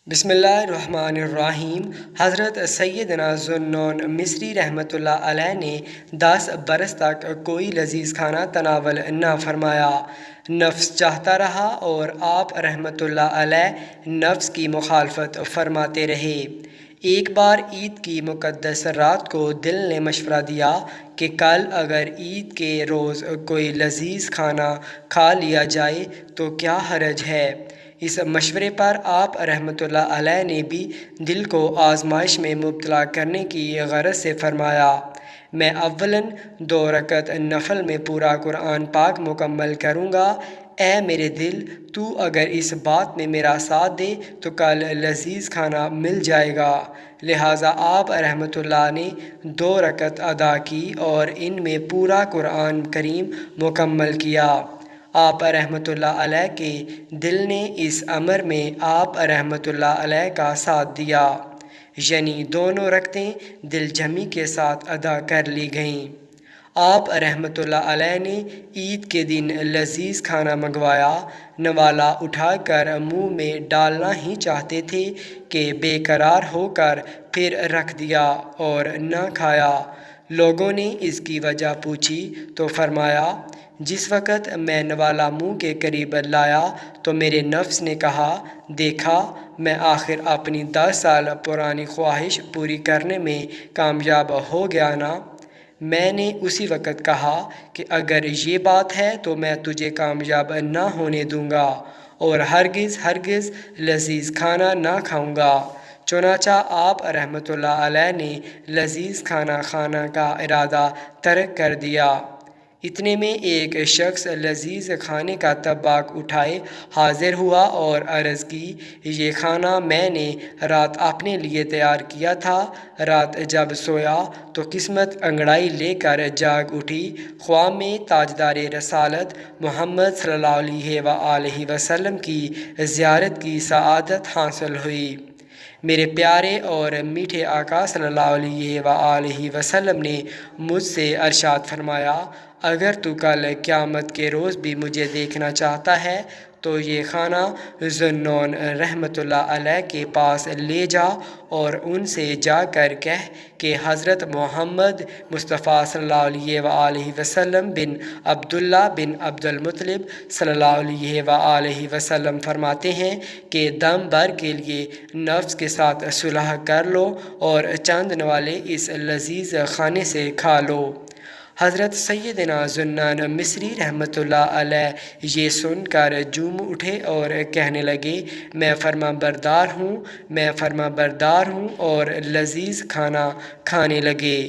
بسم اللہ الرحمن الرحیم۔ حضرت سیدنا ذوالنون مصری رحمۃ اللہ علیہ نے 10 برس تک کوئی لذیذ کھانا تناول نہ فرمایا۔ نفس چاہتا رہا اور آپ رحمۃ اللہ علیہ نفس کی مخالفت فرماتے رہے۔ ایک بار عید کی مقدس رات کو دل نے مشورہ دیا کہ کل اگر عید کے روز کوئی لذیذ کھانا کھا لیا جائے تو کیا حرج ہے۔ اس مشورے پر آپ رحمۃ اللہ علیہ نے بھی دل کو آزمائش میں مبتلا کرنے کی غرض سے فرمایا، میں اولاً 2 رکعت نفل میں پورا قرآن پاک مکمل کروں گا۔ اے میرے دل، تو اگر اس بات میں میرا ساتھ دے تو کل لذیذ کھانا مل جائے گا۔ لہٰذا آپ رحمۃ اللہ نے 2 رکعت ادا کی اور ان میں پورا قرآن کریم مکمل کیا۔ آپ رحمۃ اللہ علیہ کے دل نے اس امر میں آپ رحمۃ اللہ علیہ کا ساتھ دیا، یعنی دونوں رکعتیں دل جمعی کے ساتھ ادا کر لی گئیں۔ آپ رحمۃ اللہ علیہ نے عید کے دن لذیذ کھانا منگوایا، نوالا اٹھا کر منہ میں ڈالنا ہی چاہتے تھے کہ بے قرار ہو کر پھر رکھ دیا اور نہ کھایا۔ لوگوں نے اس کی وجہ پوچھی تو فرمایا، جس وقت میں نوالا منہ کے قریب لایا تو میرے نفس نے کہا، دیکھا، میں آخر اپنی 10 سال پرانی خواہش پوری کرنے میں کامیاب ہو گیا نا۔ میں نے اسی وقت کہا کہ اگر یہ بات ہے تو میں تجھے کامیاب نہ ہونے دوں گا اور ہرگز لذیذ کھانا نہ کھاؤں گا۔ چنانچہ آپ رحمۃ اللہ علیہ نے لذیذ کھانا کھانا کا ارادہ ترک کر دیا۔ اتنے میں ایک شخص لذیذ کھانے کا طبق اٹھائے حاضر ہوا اور عرض کی، یہ کھانا میں نے رات اپنے لیے تیار کیا تھا۔ رات جب سویا تو قسمت انگڑائی لے کر جاگ اٹھی، خواب میں تاجدار رسالت محمد صلی اللہ علیہ وآلہ وسلم کی زیارت کی سعادت حاصل ہوئی۔ میرے پیارے اور میٹھے آقا صلی اللہ علیہ وآلہ وسلم نے مجھ سے ارشاد فرمایا، اگر تو کل قیامت کے روز بھی مجھے دیکھنا چاہتا ہے تو یہ کھانا ذوالنون رحمۃ اللہ علیہ کے پاس لے جا اور ان سے جا کر کہہ کہ حضرت محمد مصطفیٰ صلی اللہ علیہ وآلہ وسلم بن عبداللہ بن عبد المطلب صلی اللہ علیہ وآلہ وسلم فرماتے ہیں کہ دم بھر کے لیے نفس کے ساتھ صلح کر لو اور چند نوالے اس لذیذ کھانے سے کھا لو۔ حضرت سیدنا ذوالنون مصری رحمۃ اللہ علیہ یہ سن کر جھوم اٹھے اور کہنے لگے، میں فرما بردار ہوں اور لذیذ کھانا کھانے لگے۔